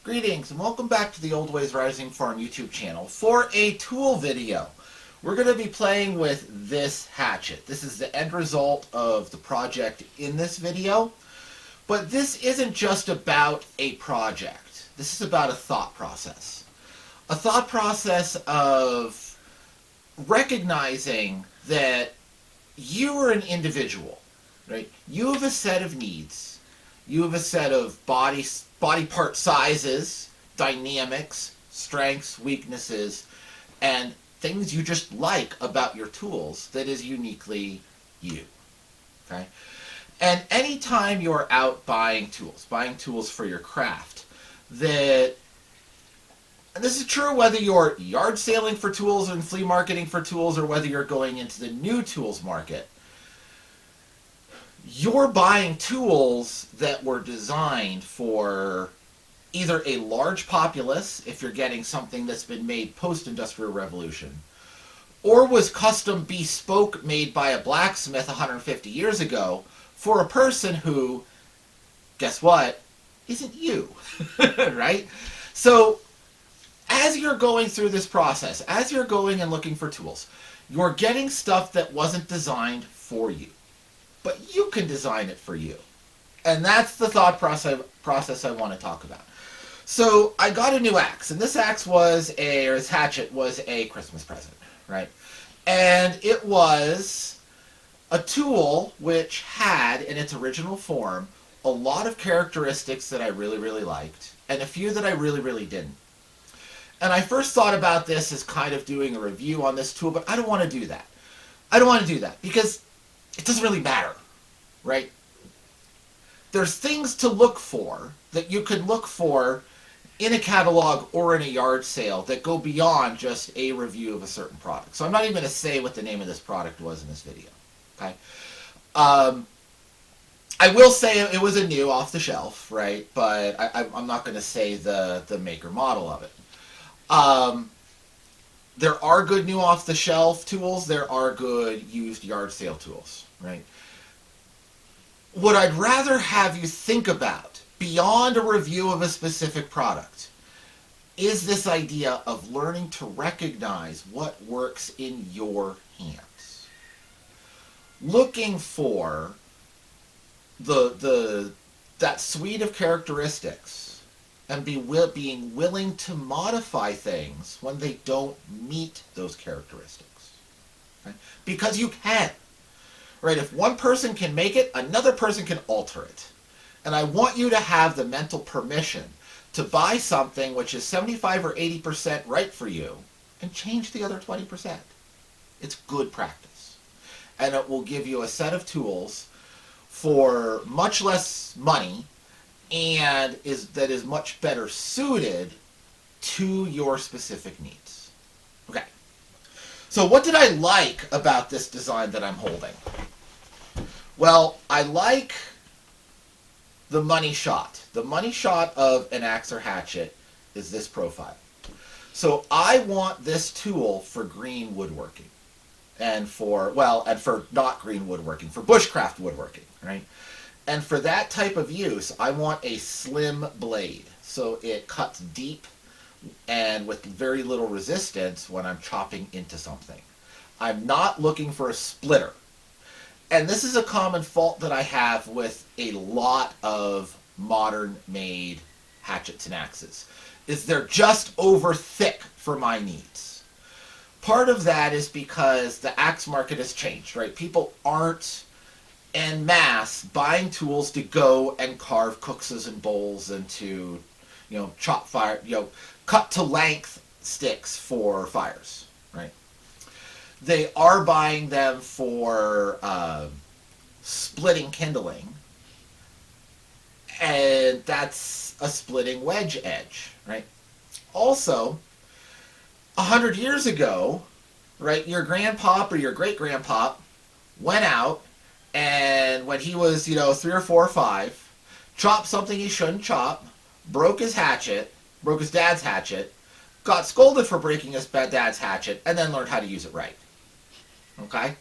Greetings and welcome back to the Old Ways Rising Farm YouTube channel for a tool video. We're going to be playing with this hatchet. This is the end result of the project in this video, but this isn't just about a project. This is about a thought process. A thought process of recognizing that you are an individual, right? You have a set of needs. You have a set of body part sizes, dynamics, strengths, weaknesses, and things you just like about your tools that is uniquely you. Okay? And anytime you're out buying tools for your craft, and this is true whether you're yard sailing for tools and flea marketing for tools or whether you're going into the new tools market, you're buying tools that were designed for either a large populace, if you're getting something that's been made post-industrial revolution, or was custom bespoke made by a blacksmith 150 years ago for a person who, guess what, isn't you, right? So as you're going through this process, as you're going and looking for tools, you're getting stuff that wasn't designed for you. But you can design it for you. And that's the thought process I want to talk about. So I got a new axe, and this hatchet was a Christmas present, right? And it was a tool which had, in its original form, a lot of characteristics that I really, really liked, and a few that I really, really didn't. And I first thought about this as kind of doing a review on this tool, but I don't want to do that. I don't want to do that because it doesn't really matter, right? There's things to look for that you can look for in a catalog or in a yard sale that go beyond just a review of a certain product. So I'm not even going to say what the name of this product was in this video, okay? I will say it was a new off the shelf, right? But I'm not going to say the make or model of it. There are good new off-the-shelf tools. There are good used yard sale tools, right? What I'd rather have you think about, beyond a review of a specific product, is this idea of learning to recognize what works in your hands. Looking for that suite of characteristics and being willing to modify things when they don't meet those characteristics. Right? Because you can. Right? If one person can make it, another person can alter it. And I want you to have the mental permission to buy something which is 75 or 80% right for you and change the other 20%. It's good practice. And it will give you a set of tools for much less money and that is much better suited to your specific needs. Okay. So what did I like about this design that I'm holding? Well, I like the money shot. The money shot of an axe or hatchet is this profile. So I want this tool for green woodworking and for not green woodworking, for bushcraft woodworking, right? And for that type of use, I want a slim blade. So it cuts deep and with very little resistance when I'm chopping into something. I'm not looking for a splitter. And this is a common fault that I have with a lot of modern-made hatchets and axes, is they're just over thick for my needs. Part of that is because the axe market has changed, right? People aren't en masse buying tools to go and carve cookses and bowls and to, chop fire, cut to length sticks for fires, right? They are buying them for splitting kindling, and that's a splitting wedge edge, right? Also, 100 years ago, right, your grandpop or your great-grandpop went out and when he was, 3 or 4 or 5, chopped something he shouldn't chop, broke his dad's hatchet, got scolded for breaking his dad's hatchet, and then learned how to use it right. Okay?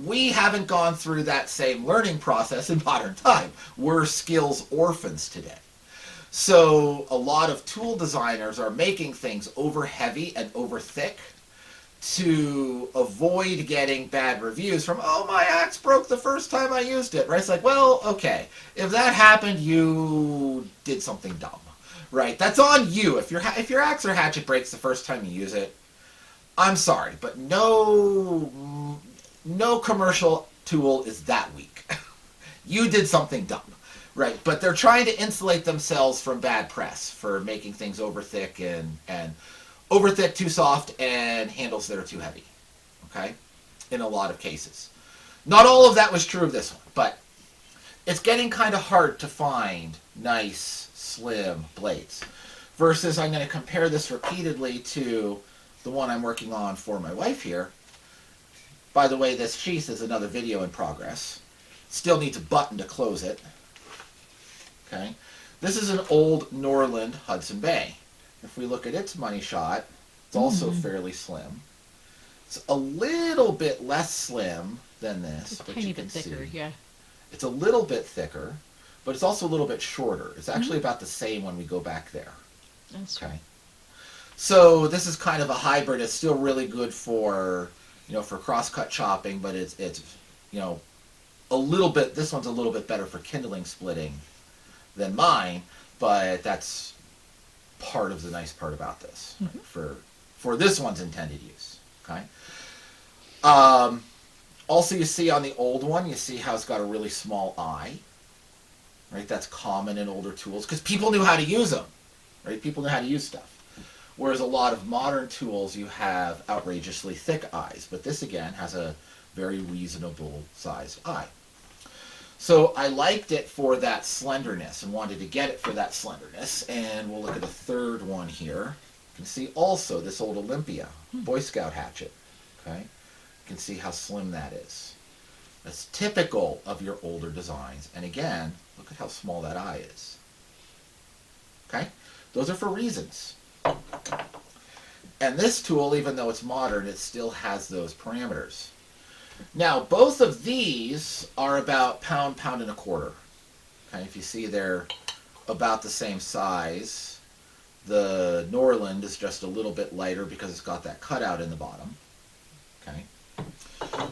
We haven't gone through that same learning process in modern time. We're skills orphans today. So a lot of tool designers are making things over heavy and over thick to avoid getting bad reviews from, oh, my axe broke the first time I used it, right? It's like, well, okay, if that happened, you did something dumb, right? That's on you. If your axe or hatchet breaks the first time you use it, I'm sorry, but no commercial tool is that weak. You did something dumb, right? But they're trying to insulate themselves from bad press for making things over thick and over thick, too soft, and handles that are too heavy. Okay, in a lot of cases. Not all of that was true of this one, but it's getting kind of hard to find nice, slim blades. Versus, I'm going to compare this repeatedly to the one I'm working on for my wife here. By the way, this sheath is another video in progress. Still needs a button to close it. Okay, this is an old Norland Hudson Bay. If we look at its money shot, it's also fairly slim. It's a little bit less slim than this, but you can see. Yeah. It's a little bit thicker, but it's also a little bit shorter. It's actually about the same when we go back there. That's okay. So this is kind of a hybrid. It's still really good for, for cross-cut chopping, but it's a little bit. This one's a little bit better for kindling splitting than mine, but that's part of the nice part about this, right? For this one's intended use. Okay. Also, you see on the old one, you see how it's got a really small eye, right? That's common in older tools because people knew how to use them, right? People knew how to use stuff. Whereas a lot of modern tools, you have outrageously thick eyes, but this again has a very reasonable sized eye. So I liked it for that slenderness and wanted to get it for that slenderness. And we'll look at a third one here. You can see also this old Olympia Boy Scout hatchet. Okay, you can see how slim that is. That's typical of your older designs. And again, look at how small that eye is. Okay, those are for reasons. And this tool, even though it's modern, it still has those parameters. Now, both of these are about pound and a quarter. Okay, if you see they're about the same size. The Norland is just a little bit lighter because it's got that cutout in the bottom. Okay,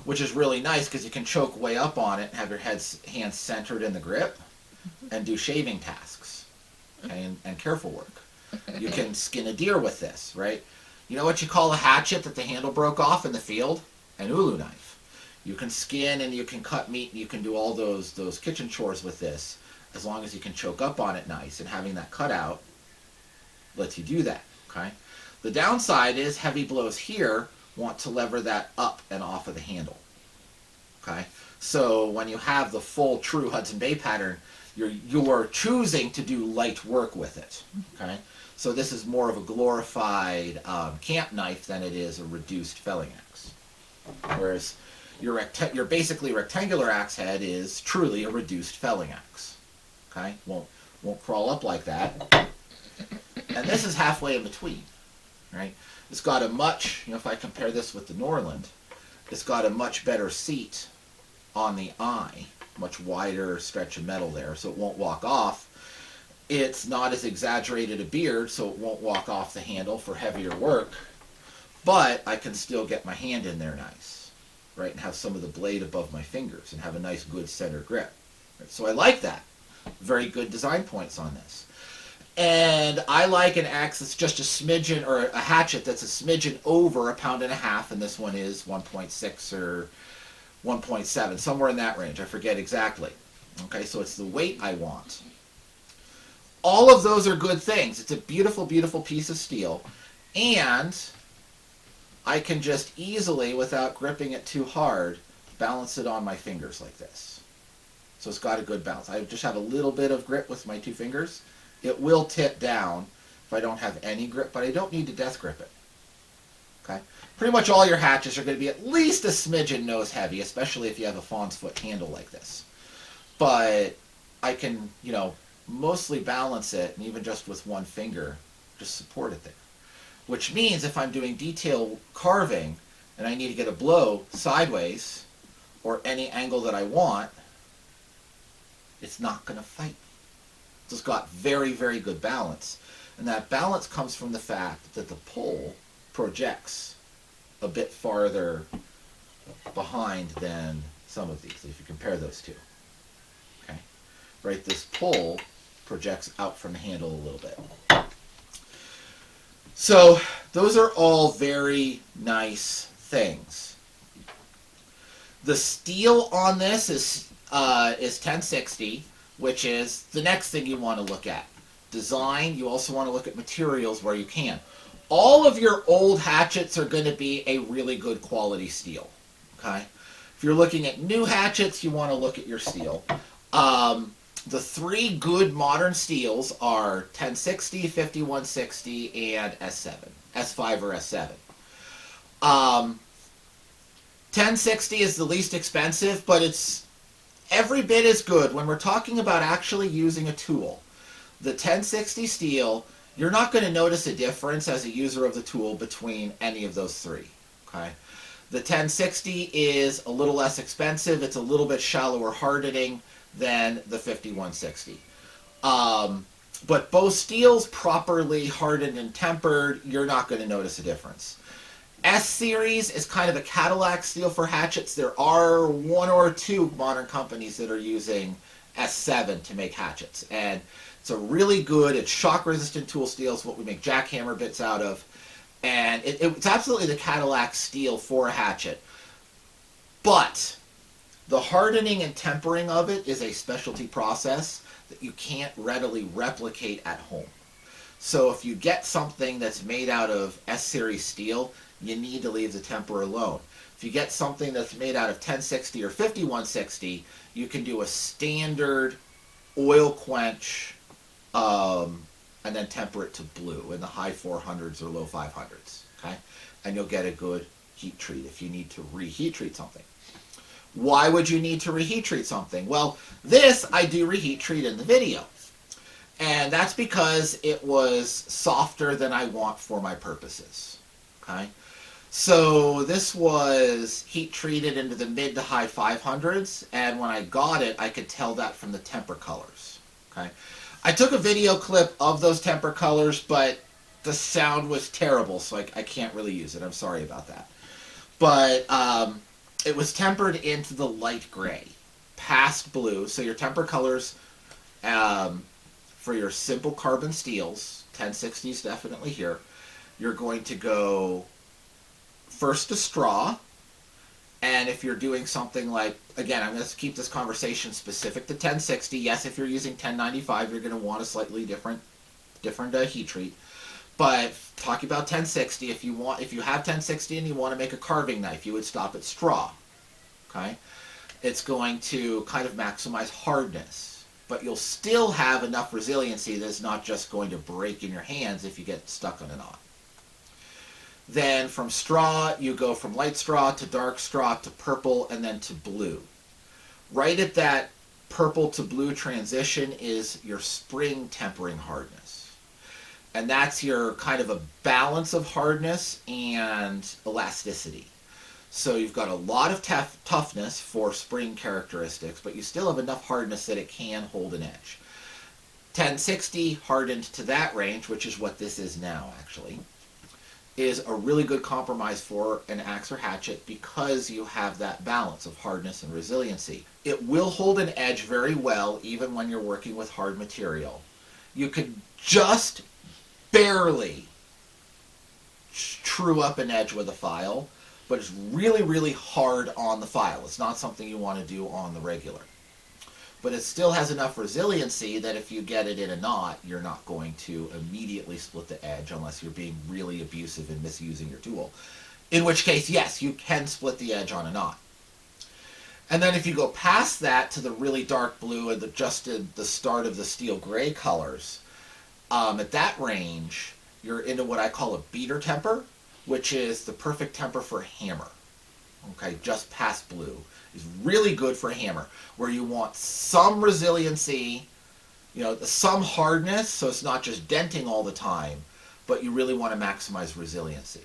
which is really nice because you can choke way up on it and have your hands centered in the grip and do shaving tasks, okay, and careful work. You can skin a deer with this, right? You know what you call a hatchet that the handle broke off in the field? An ulu knife. You can skin and you can cut meat and you can do all those kitchen chores with this as long as you can choke up on it nice, and having that cutout lets you do that, okay? The downside is heavy blows here want to lever that up and off of the handle, okay? So when you have the full true Hudson Bay pattern, you're choosing to do light work with it, okay? So this is more of a glorified camp knife than it is a reduced felling axe. Whereas your basically rectangular axe head is truly a reduced felling axe. Okay, won't crawl up like that. And this is halfway in between, right? It's got a much, if I compare this with the Norland, it's got a much better seat on the eye, much wider stretch of metal there, so it won't walk off. It's not as exaggerated a beard, so it won't walk off the handle for heavier work, but I can still get my hand in there nice, right, and have some of the blade above my fingers and have a nice good center grip. Right? So I like that. Very good design points on this. And I like an axe that's just a smidgen, or a hatchet that's a smidgen over a pound and a half, and this one is 1.6 or 1.7, somewhere in that range. I forget exactly. Okay, so it's the weight I want. All of those are good things. It's a beautiful, beautiful piece of steel. And I can just easily, without gripping it too hard, balance it on my fingers like this. So it's got a good balance. I just have a little bit of grip with my two fingers. It will tip down if I don't have any grip, but I don't need to death grip it. Okay? Pretty much all your hatchets are going to be at least a smidgen nose heavy, especially if you have a fawn's foot handle like this. But I can, mostly balance it, and even just with one finger, just support it there. Which means if I'm doing detail carving and I need to get a blow sideways or any angle that I want, it's not going to fight me. just got very, very good balance. And that balance comes from the fact that the pole projects a bit farther behind than some of these, if you compare those two. Okay? Right, this pole projects out from the handle a little bit. So those are all very nice things. The steel on this is 1060, which is the next thing you want to look at. Design, you also want to look at materials where you can. All of your old hatchets are going to be a really good quality steel. Okay? If you're looking at new hatchets, you want to look at your steel. The three good modern steels are 1060, 5160, and S7. S5 or S7. 1060 is the least expensive, but it's every bit as good when we're talking about actually using a tool. The 1060 steel, you're not going to notice a difference as a user of the tool between any of those three. Okay? The 1060 is a little less expensive. It's a little bit shallower hardening than the 5160. But both steels properly hardened and tempered, you're not going to notice a difference. S-Series is kind of a Cadillac steel for hatchets. There are one or two modern companies that are using S7 to make hatchets. And it's a really good, it's shock-resistant tool steel. It's what we make jackhammer bits out of. And it's absolutely the Cadillac steel for a hatchet. But the hardening and tempering of it is a specialty process that you can't readily replicate at home. So if you get something that's made out of S-Series steel, you need to leave the temper alone. If you get something that's made out of 1060 or 5160, you can do a standard oil quench and then temper it to blue in the high 400s or low 500s. Okay? And you'll get a good heat treat if you need to reheat treat something. Why would you need to reheat treat something? Well, this I do reheat treat in the video. And that's because it was softer than I want for my purposes. Okay? So this was heat treated into the mid to high 500s, and when I got it, I could tell that from the temper colors. Okay? I took a video clip of those temper colors, but the sound was terrible, so I can't really use it. I'm sorry about that. But it was tempered into the light gray, past blue. So your temper colors for your simple carbon steels, 1060s definitely here, you're going to go first to straw. And if you're doing something like, again, I'm going to keep this conversation specific to 1060. Yes, if you're using 1095, you're going to want a slightly different heat treat. But talking about 1060, if you have 1060 and you want to make a carving knife, you would stop at straw. Okay? It's going to kind of maximize hardness, but you'll still have enough resiliency that it's not just going to break in your hands if you get stuck on a knot. Then from straw, you go from light straw to dark straw to purple and then to blue. Right at that purple to blue transition is your spring tempering hardness. And that's your kind of a balance of hardness and elasticity. So you've got a lot of toughness for spring characteristics, but you still have enough hardness that it can hold an edge. 1060 hardened to that range, which is what this is now actually, is a really good compromise for an axe or hatchet because you have that balance of hardness and resiliency. It will hold an edge very well even when you're working with hard material. You could just barely true up an edge with a file, but it's really, really hard on the file. It's not something you want to do on the regular. But it still has enough resiliency that if you get it in a knot, you're not going to immediately split the edge unless you're being really abusive and misusing your tool. In which case, yes, you can split the edge on a knot. And then if you go past that to the really dark blue and just the start of the steel gray colors, at that range, you're into what I call a beater temper, which is the perfect temper for a hammer. Okay, just past blue is really good for a hammer, where you want some resiliency, some hardness, so it's not just denting all the time, but you really want to maximize resiliency.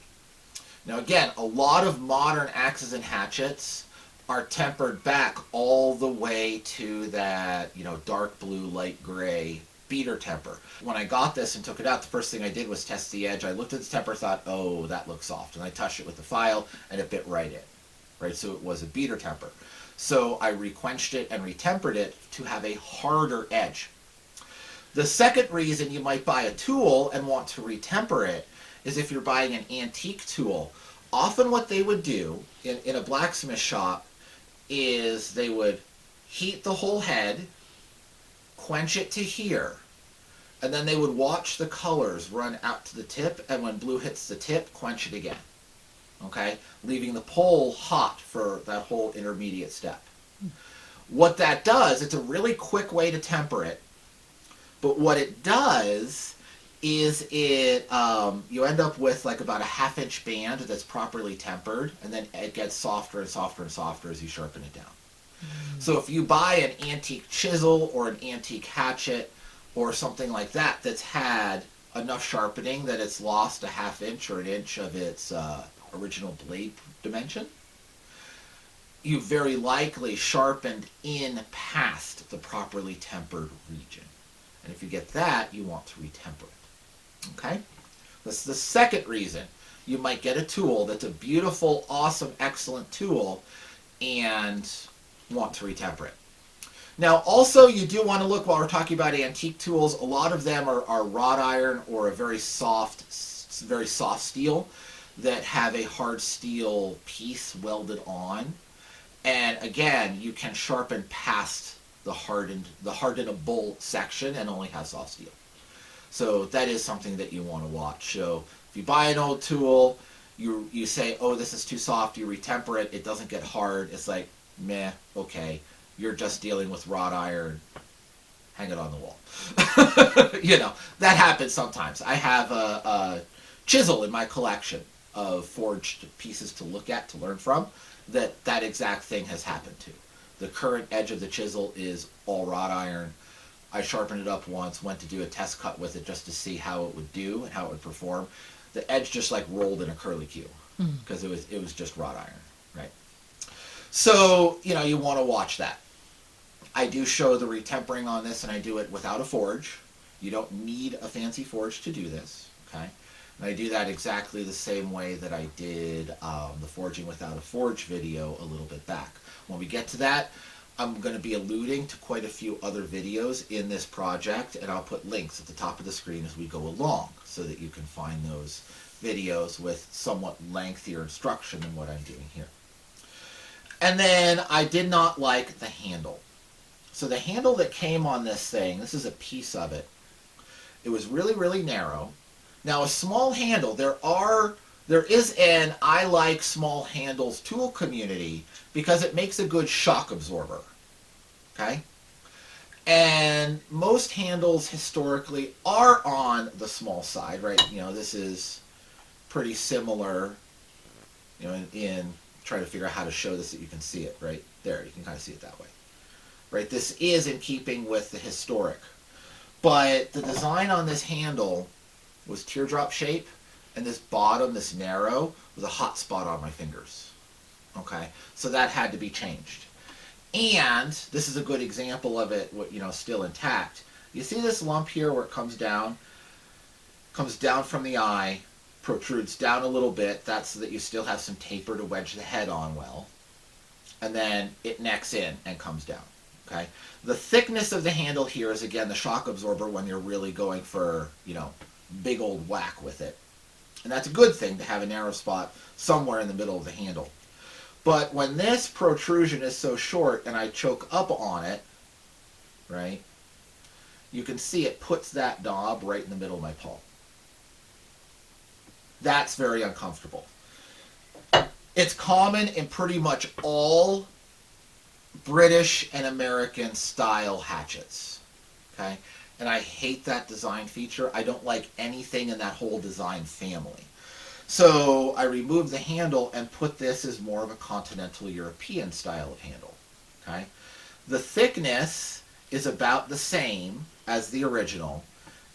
Now again, a lot of modern axes and hatchets are tempered back all the way to that, dark blue, light gray beater temper. When I got this and took it out, the first thing I did was test the edge. I looked at the temper, thought, oh, that looks soft. And I touched it with the file, and it bit right in. Right, so it was a beater temper. So I requenched it and retempered it to have a harder edge. The second reason you might buy a tool and want to retemper it is if you're buying an antique tool. Often what they would do in a blacksmith shop is they would heat the whole head, quench it to here, and then they would watch the colors run out to the tip, and when blue hits the tip, quench it again. Okay? Leaving the pole hot for that whole intermediate step. What that does, it's a really quick way to temper it, but what it does is you end up with like about a ½ inch band that's properly tempered, and then it gets softer and softer and softer as you sharpen it down. So if you buy an antique chisel or an antique hatchet or something like that that's had enough sharpening that it's lost a ½ inch or an inch of its original blade dimension, you very likely sharpened in past the properly tempered region. And if you get that, you want to retemper it. Okay? That's the second reason you might get a tool that's a beautiful, awesome, excellent tool and want to retemper it. Now, also, you do want to look, while we're talking about antique tools, a lot of them are wrought iron or a very soft steel that have a hard steel piece welded on. And again, you can sharpen past the hardenable section and only have soft steel. So that is something that you want to watch. So if you buy an old tool, you say, oh, this is too soft, you retemper it, it doesn't get hard, it's like, meh, okay, you're just dealing with wrought iron, hang it on the wall. You know, that happens sometimes. I have a chisel in my collection of forged pieces to look at, to learn from, that exact thing has happened to. The current edge of the chisel is all wrought iron. I sharpened it up once, went to do a test cut with it just to see how it would do and how it would perform. The edge just like rolled in a curlicue because it was just wrought iron, right? So, you know, you want to watch that. I do show the retempering on this, and I do it without a forge. You don't need a fancy forge to do this, okay? And I do that exactly the same way that I did the forging without a forge video a little bit back. When we get to that, I'm going to be alluding to quite a few other videos in this project, and I'll put links at the top of the screen as we go along so that you can find those videos with somewhat lengthier instruction than what I'm doing here. And then I did not like the handle. So the handle that came on this thing, this is a piece of it. It was really, really narrow. Now a small handle, there is an I like small handles tool community because it makes a good shock absorber. Okay? And most handles historically are on the small side, right? You know, this is pretty similar, you know, in trying to figure out how to show this that you can see it, right? There, you can kind of see it that way. Right? This is in keeping with the historic. But the design on this handle was teardrop shape, and this bottom, this narrow, was a hot spot on my fingers. Okay? So that had to be changed. And this is a good example of it, you know, still intact. You see this lump here where it comes down from the eye, protrudes down a little bit. That's so that you still have some taper to wedge the head on well. And then it necks in and comes down. Okay? The thickness of the handle here is, again, the shock absorber when you're really going for, you know, big old whack with it. And that's a good thing to have a narrow spot somewhere in the middle of the handle. But when this protrusion is so short and I choke up on it, right, you can see it puts that knob right in the middle of my palm. That's very uncomfortable. It's common in pretty much all British and American style hatchets, okay? And I hate that design feature. I don't like anything in that whole design family. So I removed the handle and put this as more of a continental European style of handle, okay? The thickness is about the same as the original.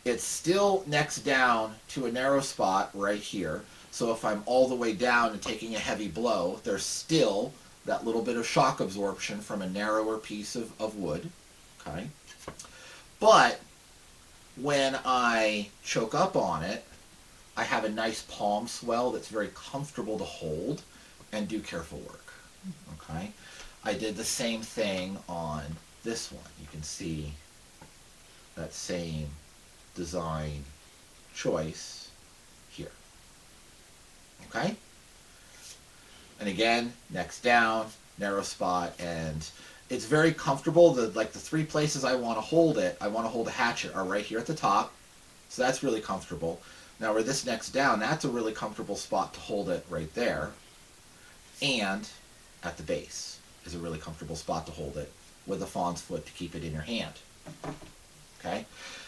It still necks down to a narrow spot right here. So if I'm all the way down and taking a heavy blow, there's still that little bit of shock absorption from a narrower piece of wood, okay? But when I choke up on it, I have a nice palm swell that's very comfortable to hold and do careful work. Okay? I did the same thing on this one. You can see that same design choice here. Okay? And again, next down, narrow spot, and it's very comfortable. The 3 places I want to hold it, I want to hold a hatchet, are right here at the top. So that's really comfortable. Now where this next down, that's a really comfortable spot to hold it right there. And at the base is a really comfortable spot to hold it with a fawn's foot to keep it in your hand. Okay?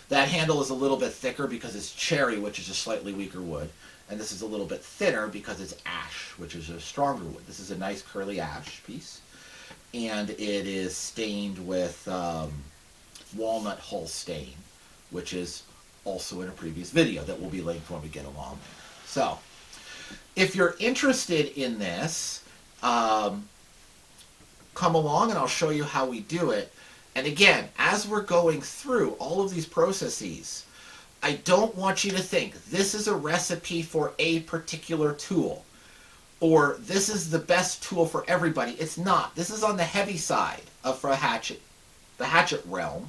That handle is a little bit thicker because it's cherry, which is a slightly weaker wood. And this is a little bit thinner because it's ash, which is a stronger wood. This is a nice curly ash piece. And it is stained with walnut hull stain, which is also in a previous video that will be linked when we get along. So, if you're interested in this, come along and I'll show you how we do it. And again, as we're going through all of these processes, I don't want you to think this is a recipe for a particular tool, or this is the best tool for everybody. It's not. This is on the heavy side of for a hatchet, the hatchet realm,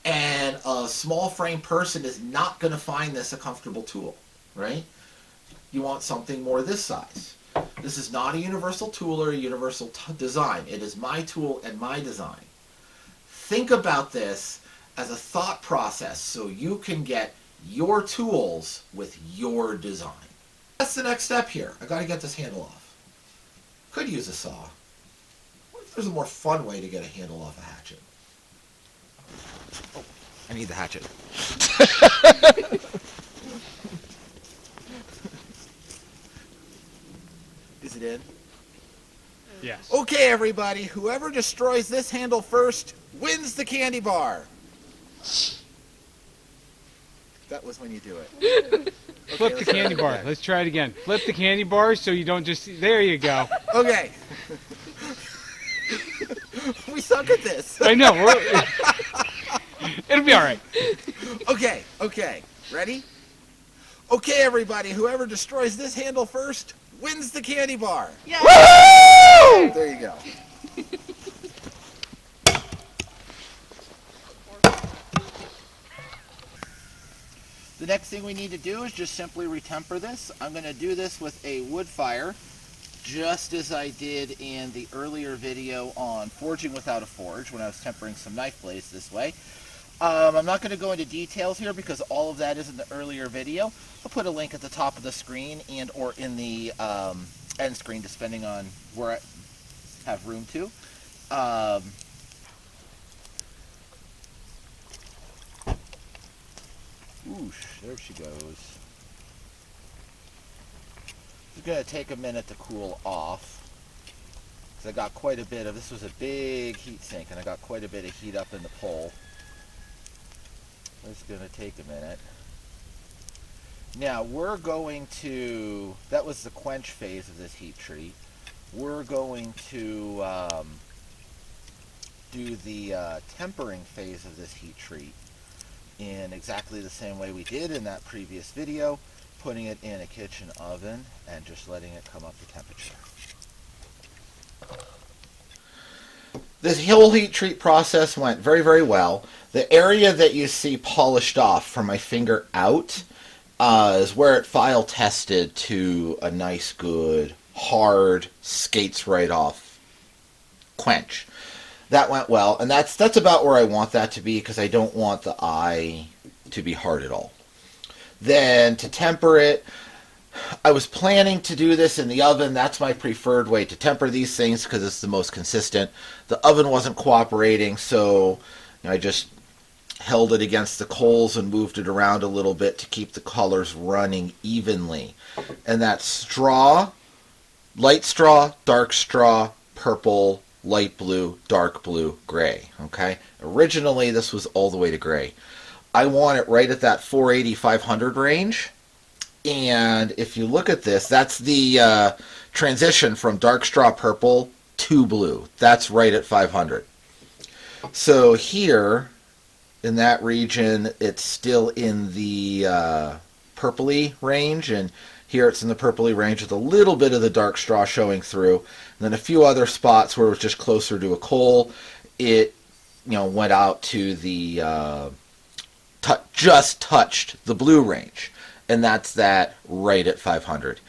and a small frame person is not going to find this a comfortable tool, right? You want something more this size. This is not a universal tool or a universal design. It is my tool and my design. Think about this as a thought process so you can get your tools with your design. That's the next step here. I got to get this handle off. Could use a saw. What if there's a more fun way to get a handle off a hatchet? Oh, I need the hatchet. Is it in? Yes. Okay, everybody. Whoever destroys this handle first wins the candy bar. That was when you do it. Okay, Flip the candy bar. again. Let's try it again. Flip the candy bar so you don't just... There you go. Okay. We suck at this. I know. It'll be all right. Okay. Ready? Okay, everybody. Whoever destroys this handle first wins the candy bar. Yeah. Woo! There you go. The next thing we need to do is just simply retemper this. I'm going to do this with a wood fire, just as I did in the earlier video on forging without a forge, when I was tempering some knife blades this way. I'm not going to go into details here because all of that is in the earlier video. I'll put a link at the top of the screen and or in the end screen, depending on where I have room to. Oosh, there she goes. It's going to take a minute to cool off, because I got quite a bit of, this was a big heat sink, and I got quite a bit of heat up in the pole. It's going to take a minute. Now, we're going to, that was the quench phase of this heat treat. We're going to do the tempering phase of this heat treat in exactly the same way we did in that previous video, putting it in a kitchen oven and just letting it come up to temperature. This whole heat treat process went very, very well. The area that you see polished off from my finger out is where it file tested to a nice, good, hard, skates right off quench. That went well, and that's about where I want that to be, because I don't want the eye to be hard at all. Then to temper it, I was planning to do this in the oven. That's my preferred way to temper these things because it's the most consistent. The oven wasn't cooperating, so I just held it against the coals and moved it around a little bit to keep the colors running evenly. And that's straw, light straw, dark straw, purple, light blue, dark blue, gray. Okay? Originally, this was all the way to gray. I want it right at that 480, 500 range. And if you look at this, that's the transition from dark straw purple to blue. That's right at 500. So here, In that region, it's still in the purpley range, and here it's in the purpley range with a little bit of the dark straw showing through. And then a few other spots where it was just closer to a coal, it went out to the just touched the blue range, and that's that right at 500.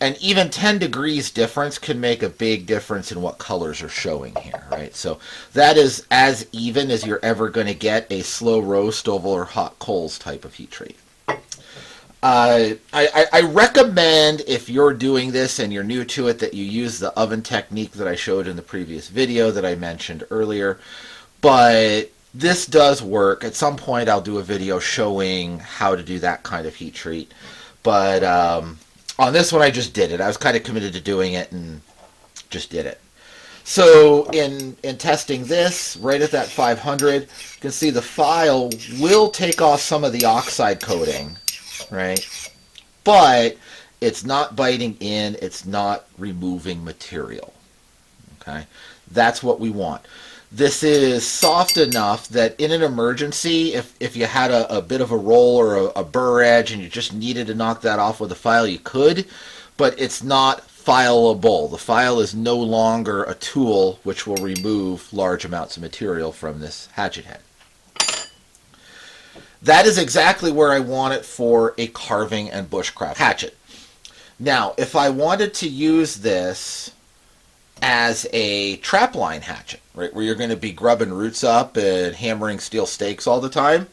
And even 10 degrees difference can make a big difference in what colors are showing here, right? So that is as even as you're ever going to get a slow roast over hot coals type of heat treat. I recommend, if you're doing this and you're new to it, that you use the oven technique that I showed in the previous video that I mentioned earlier. But this does work. At some point I'll do a video showing how to do that kind of heat treat. But on this one I just did it. I was kind of committed to doing it and just did it. So in testing this, right at that 500, you can see the file will take off some of the oxide coating, right? But it's not biting in, it's not removing material, okay? That's what we want. This is soft enough that in an emergency, if you had a bit of a roll or a burr edge and you just needed to knock that off with a file, you could, but it's not fileable. The file is no longer a tool which will remove large amounts of material from this hatchet head. That is exactly where I want it for a carving and bushcraft hatchet. Now, if I wanted to use this as a trapline hatchet, right, where you're going to be grubbing roots up and hammering steel stakes all the time,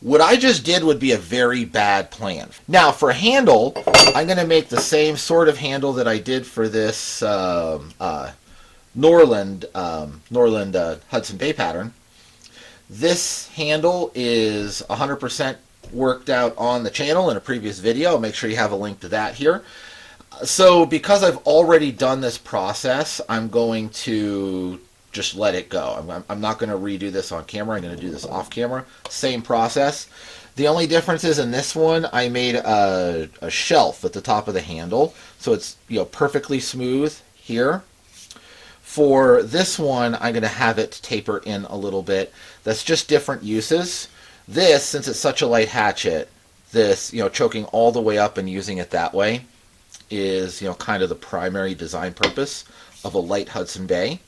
what I just did would be a very bad plan. Now, for a handle, I'm going to make the same sort of handle that I did for this Norland Hudson Bay pattern. This handle is 100% worked out on the channel in a previous video. I'll make sure you have a link to that here. So because I've already done this process, I'm going to just let it go. I'm not going to redo this on camera. I'm going to do this off camera. Same process. The only difference is in this one, I made a shelf at the top of the handle, so it's perfectly smooth here. For this one, I'm going to have it taper in a little bit. That's just different uses. This, since it's such a light hatchet, this choking all the way up and using it that way is kind of the primary design purpose of a light Hudson Bay,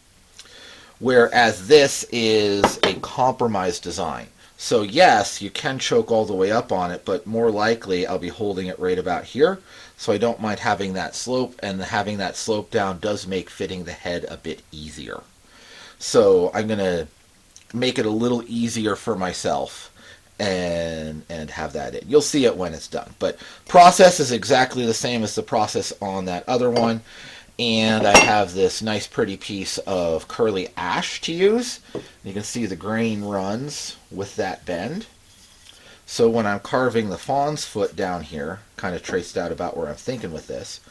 whereas this is a compromise design. So yes, you can choke all the way up on it, but more likely I'll be holding it right about here, so I don't mind having that slope, and having that slope down does make fitting the head a bit easier. So I'm going to make it a little easier for myself and have that in. You'll see it when it's done. But process is exactly the same as the process on that other one. And I have this nice pretty piece of curly ash to use. You can see the grain runs with that bend. So when I'm carving the fawn's foot down here, kind of traced out about where I'm thinking with this,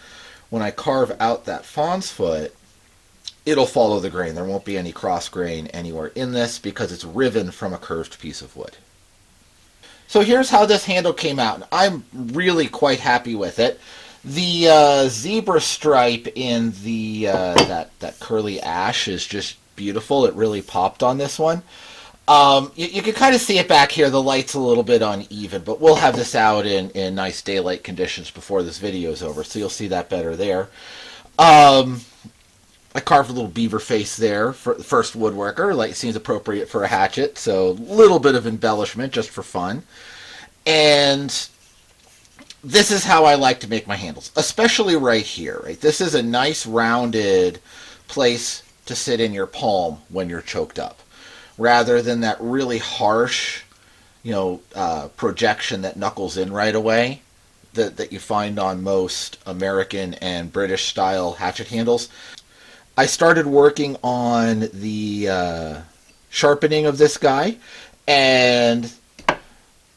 when I carve out that fawn's foot, it'll follow the grain. There won't be any cross grain anywhere in this because it's riven from a curved piece of wood. So here's how this handle came out. I'm really quite happy with it. The zebra stripe in the that curly ash is just beautiful. It really popped on this one. You can kind of see it back here. The light's a little bit uneven, but we'll have this out in nice daylight conditions before this video is over, so you'll see that better there. I carved a little beaver face there for the first woodworker. Like, it seems appropriate for a hatchet, so a little bit of embellishment just for fun. And this is how I like to make my handles, especially right here. Right, this is a nice rounded place to sit in your palm when you're choked up, rather than that really harsh, projection that knuckles in right away that you find on most American and British style hatchet handles. I started working on the sharpening of this guy, and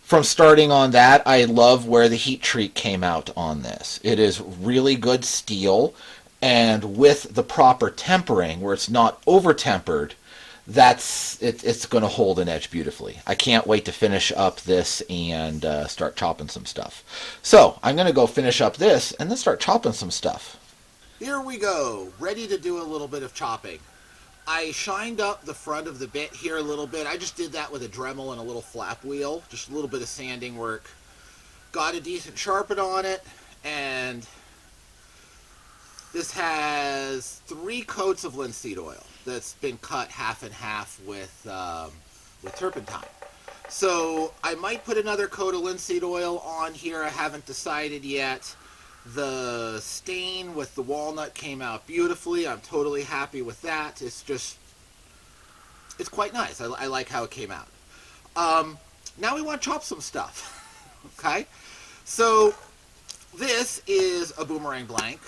from starting on that, I love where the heat treat came out on this. It is really good steel, and with the proper tempering, where it's not over-tempered, it's going to hold an edge beautifully. I can't wait to finish up this and start chopping some stuff. So I'm going to go finish up this and then start chopping some stuff. Here we go, ready to do a little bit of chopping. I shined up the front of the bit here a little bit. I just did that with a Dremel and a little flap wheel, just a little bit of sanding work. Got a decent sharpen on it, and this has 3 coats of linseed oil that's been cut half and half with turpentine. So I might put another coat of linseed oil on here. I haven't decided yet. The stain with the walnut came out beautifully. I'm totally happy with that. It's quite nice. I like how it came out. Now we want to chop some stuff. Okay? So this is a boomerang blank.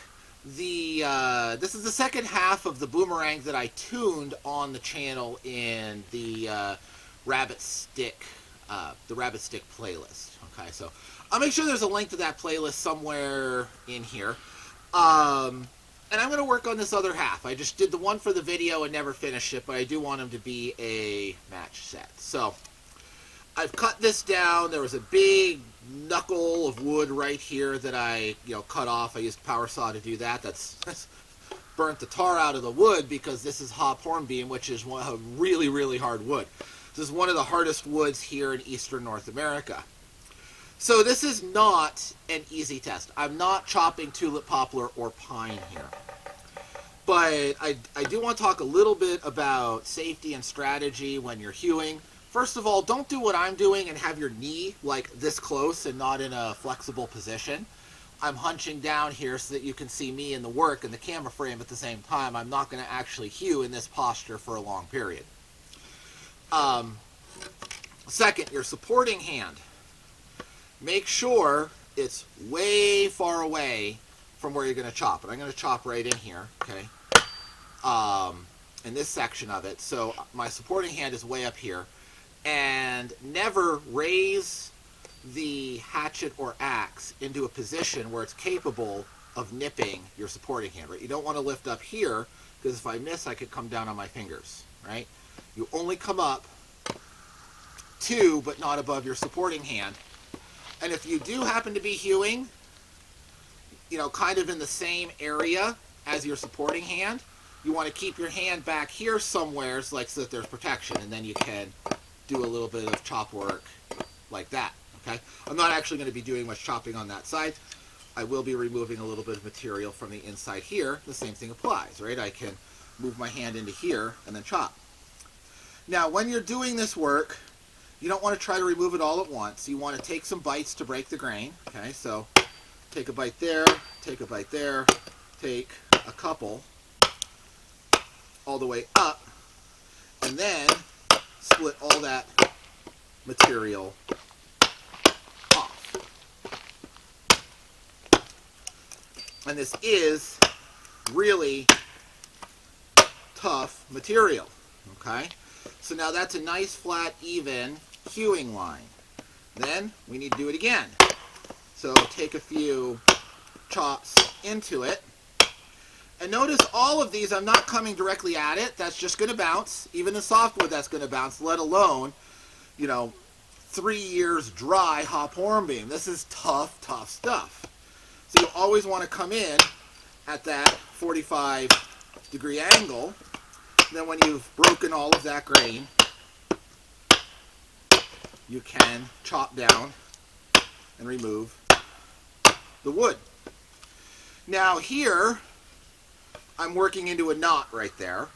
This is the second half of the boomerang that I tuned on the channel in the rabbit stick playlist. Okay, so I'll make sure there's a link to that playlist somewhere in here. And I'm going to work on this other half. I just did the one for the video and never finished it, but I do want them to be a match set. So I've cut this down. There was a big knuckle of wood right here that I cut off. I used power saw to do that. That's burnt the tar out of the wood because this is hop hornbeam, which is a really, really hard wood. This is one of the hardest woods here in eastern North America. So this is not an easy test. I'm not chopping tulip poplar or pine here. But I do want to talk a little bit about safety and strategy when you're hewing. First of all, don't do what I'm doing and have your knee like this close and not in a flexible position. I'm hunching down here so that you can see me in the work and the camera frame at the same time. I'm not going to actually hew in this posture for a long period. Second, your supporting hand. Make sure it's way far away from where you're going to chop. And I'm going to chop right in here, okay, in this section of it. So my supporting hand is way up here. And never raise the hatchet or axe into a position where it's capable of nipping your supporting hand, right? You don't want to lift up here because if I miss, I could come down on my fingers, right? You only come up to, but not above your supporting hand. And if you do happen to be hewing, kind of in the same area as your supporting hand, you want to keep your hand back here somewhere so that there's protection, and then you can do a little bit of chop work like that, okay? I'm not actually going to be doing much chopping on that side. I will be removing a little bit of material from the inside here. The same thing applies, right? I can move my hand into here and then chop. Now, when you're doing this work, you don't want to try to remove it all at once. You want to take some bites to break the grain, okay? So take a bite there, take a bite there, take a couple all the way up, and then split all that material off. And this is really tough material, okay? So now that's a nice, flat, even hewing line. Then we need to do it again. So take a few chops into it. And notice all of these, I'm not coming directly at it. That's just going to bounce. Even the softwood, that's going to bounce, let alone, 3 years dry hop hornbeam. This is tough, tough stuff. So you always want to come in at that 45-degree angle. Then when you've broken all of that grain, you can chop down and remove the wood. Now here, I'm working into a knot right there,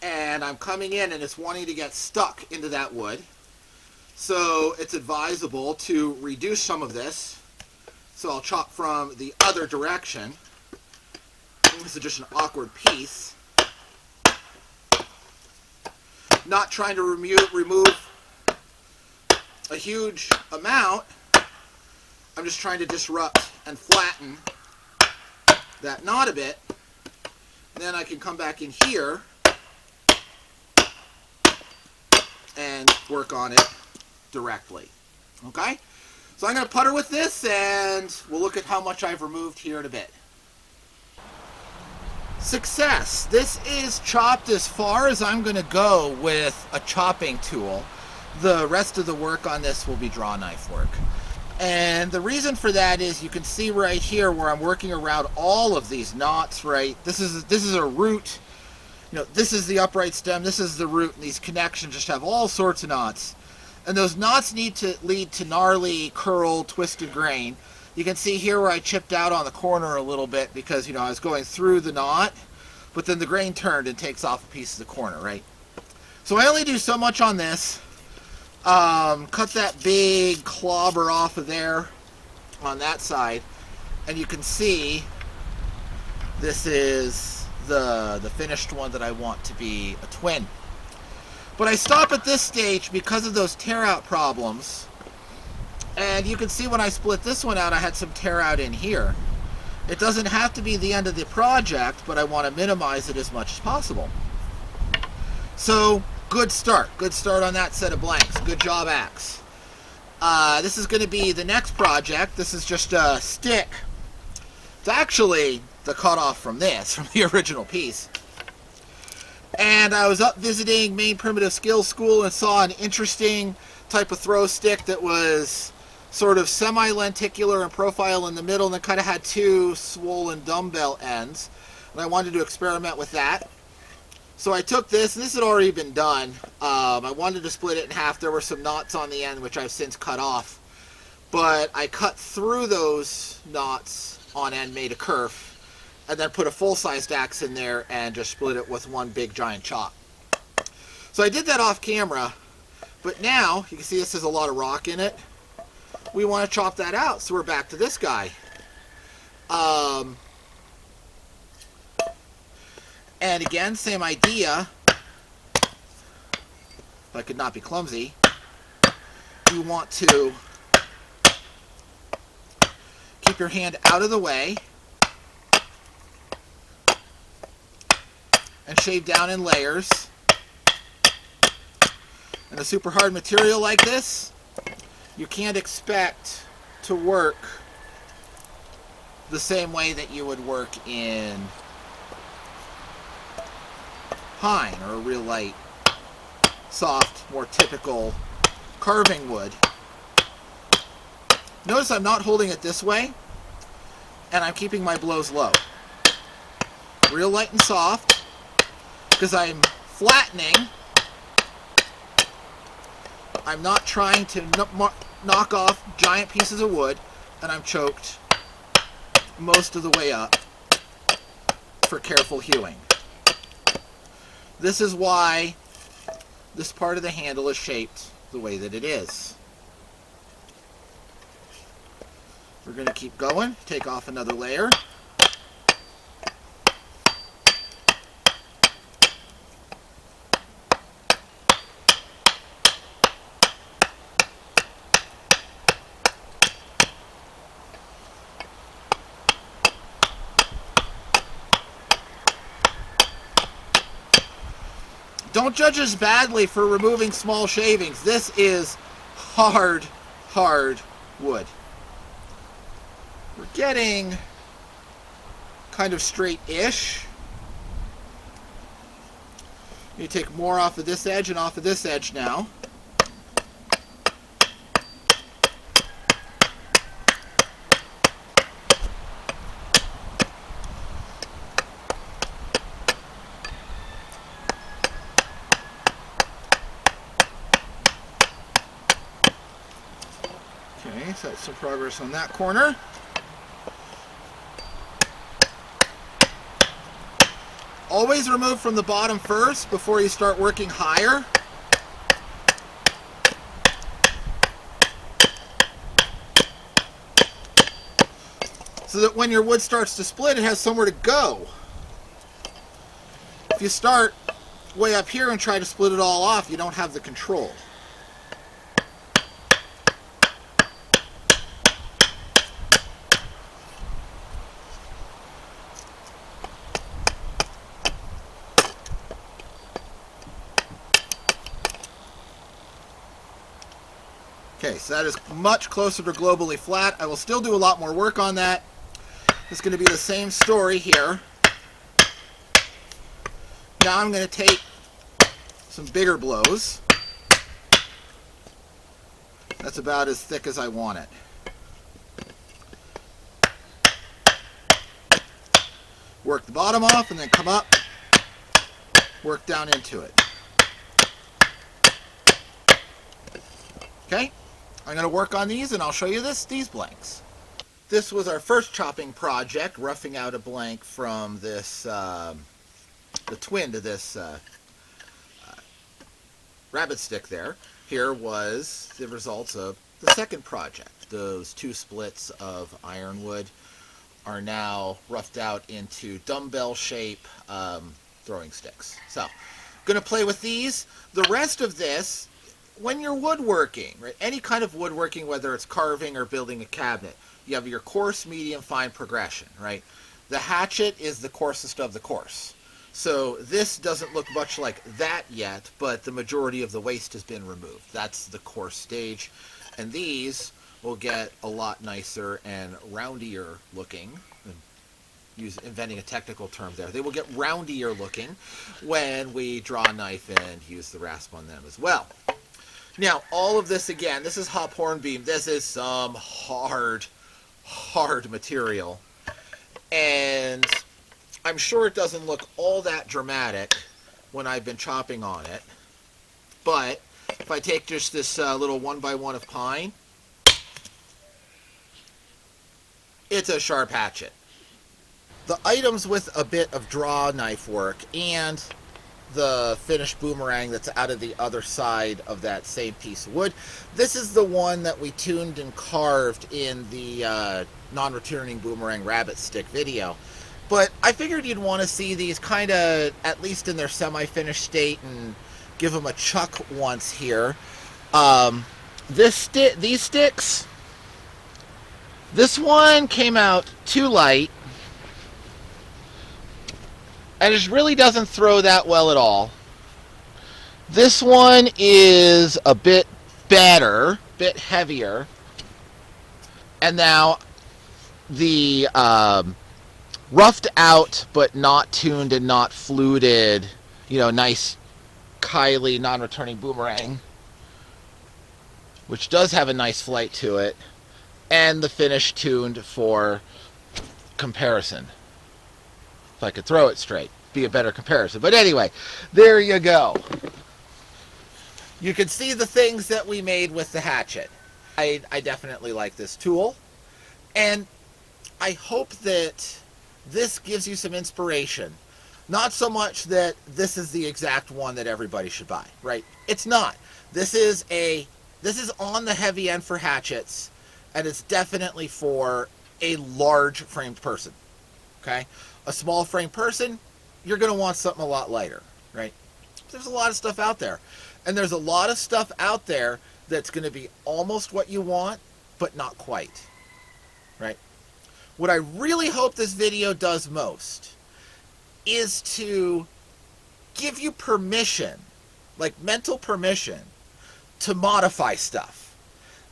and I'm coming in and it's wanting to get stuck into that wood. So it's advisable to reduce some of this. So I'll chop from the other direction. This is just an awkward piece. Not trying to remove a huge amount. I'm just trying to disrupt and flatten that knot a bit. And then I can come back in here and work on it directly. Okay? So I'm going to putter with this, and we'll look at how much I've removed here in a bit. Success! This is chopped as far as I'm going to go with a chopping tool. The rest of the work on this will be draw knife work. And the reason for that is you can see right here where I'm working around all of these knots, right? This is a root, this is the upright stem, this is the root, and these connections just have all sorts of knots. And those knots need to lead to gnarly, curled, twisted grain. You can see here where I chipped out on the corner a little bit because, I was going through the knot, but then the grain turned and takes off a piece of the corner, right? So I only do so much on this. Cut that big clobber off of there on that side, and you can see this is the finished one that I want to be a twin. But I stop at this stage because of those tear out problems. And you can see when I split this one out, I had some tear out in here. It doesn't have to be the end of the project, but I want to minimize it as much as possible. So, good start. Good start on that set of blanks. Good job, Axe. This is going to be the next project. This is just a stick. It's actually the cutoff from this, from the original piece. And I was up visiting Maine Primitive Skills School and saw an interesting type of throw stick that was sort of semi-lenticular in profile in the middle, and then kind of had two swollen dumbbell ends. And I wanted to experiment with that. So I took this, and this had already been done. I wanted to split it in half. There were some knots on the end, which I've since cut off. But I cut through those knots on end, made a kerf, and then put a full-sized axe in there and just split it with one big giant chop. So I did that off camera, but now, you can see this has a lot of rock in it. We want to chop that out, so we're back to this guy. And again, same idea. If I could not be clumsy, you want to keep your hand out of the way and shave down in layers. And a super hard material like this, you can't expect to work the same way that you would work in pine or a real light, soft, more typical carving wood. Notice I'm not holding it this way, and I'm keeping my blows low. Real light and soft, because I'm flattening. I'm not trying to knock off giant pieces of wood, and I'm choked most of the way up for careful hewing. This is why this part of the handle is shaped the way that it is. We're going to keep going, take off another layer. Don't judge us badly for removing small shavings. This is hard, hard wood. We're getting kind of straight-ish. You take more off of this edge and off of this edge now. Okay, so that's some progress on that corner. Always remove from the bottom first before you start working higher. So that when your wood starts to split, it has somewhere to go. If you start way up here and try to split it all off, you don't have the control. Okay, so that is much closer to globally flat. I will still do a lot more work on that. It's going to be the same story here. Now I'm going to take some bigger blows. That's about as thick as I want it. Work the bottom off and then come up. work down into it. Okay? I'm going to work on these and I'll show you these blanks. This was our first chopping project, roughing out a blank from this, the twin to this rabbit stick there. Here was the results of the second project. Those two splits of ironwood are now roughed out into dumbbell shape throwing sticks. So, going to play with these. The rest of this, when you're woodworking, right, any kind of woodworking, whether it's carving or building a cabinet, you have your coarse, medium, fine progression, right? The hatchet is the coarsest of the coarse. So this doesn't look much like that yet, but the majority of the waste has been removed. That's the coarse stage. And these will get a lot nicer and roundier looking. Inventing a technical term there. They will get roundier looking when we draw a knife and use the rasp on them as well. Now, all of this, again, this is hop hornbeam. This is some hard material. And I'm sure it doesn't look all that dramatic when I've been chopping on it. But if I take just this little 1x1 of pine, it's a sharp hatchet. The items with a bit of draw knife work and the finished boomerang that's out of the other side of that same piece of wood. This is the one that we tuned and carved in the non-returning boomerang rabbit stick video. But I figured you'd want to see these kind of, at least in their semi-finished state, and give them a chuck once here. These sticks, this one came out too light, and it really doesn't throw that well at all. This one is a bit better, bit heavier. And now the roughed out but not tuned and not fluted, nice Kylie non-returning boomerang, which does have a nice flight to it, and the finish tuned for comparison. If I could throw it straight, be a better comparison. But anyway, there you go. You can see the things that we made with the hatchet. I definitely like this tool. And I hope that this gives you some inspiration. Not so much that this is the exact one that everybody should buy, right? It's not. This is on the heavy end for hatchets, and it's definitely for a large framed person. Okay? A small frame person, you're going to want something a lot lighter, right? There's a lot of stuff out there. And there's a lot of stuff out there that's going to be almost what you want, but not quite, right? What I really hope this video does most is to give you permission, like mental permission, to modify stuff.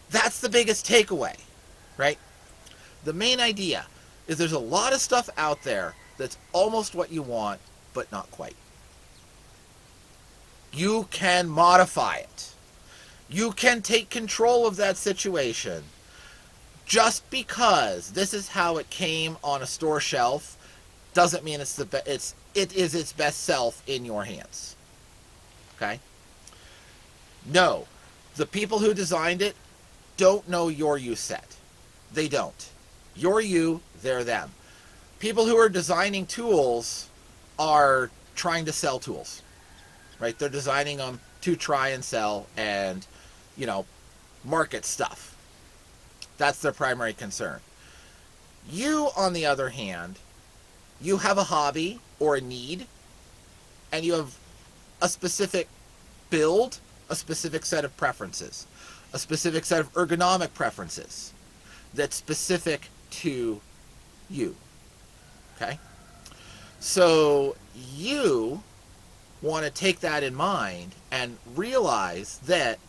That's the biggest takeaway, right? The main idea is there's a lot of stuff out there that's almost what you want, but not quite. You can modify it. You can take control of that situation. Just because this is how it came on a store shelf doesn't mean it is its best self in your hands. Okay? No. The people who designed it don't know your you set. They don't. You're you, they're them. People who are designing tools are trying to sell tools, right? They're designing them to try and sell and, market stuff. That's their primary concern. You, on the other hand, you have a hobby or a need, and you have a specific build, a specific set of preferences, a specific set of ergonomic preferences that's specific to you. Okay? So you want to take that in mind and realize that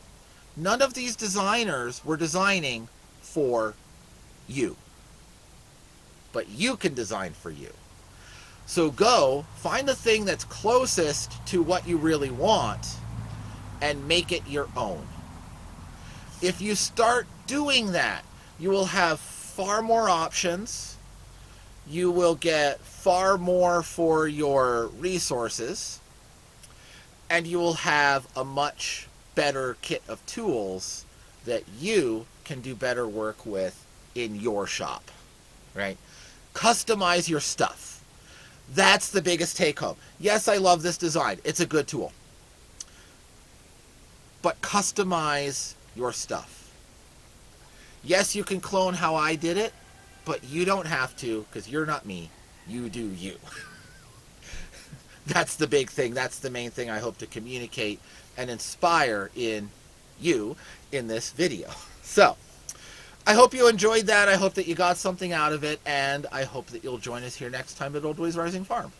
none of these designers were designing for you. But you can design for you. So go find the thing that's closest to what you really want and make it your own. If you start doing that, you will have far more options. You will get far more for your resources. and you will have a much better kit of tools that you can do better work with in your shop, right? Customize your stuff. That's the biggest take home. Yes, I love this design. It's a good tool. But customize your stuff. Yes, you can clone how I did it, but you don't have to, because you're not me. You do you. That's the big thing. That's the main thing I hope to communicate and inspire in you in this video. So, I hope you enjoyed that. I hope that you got something out of it, and I hope that you'll join us here next time at Old Ways Rising Farm.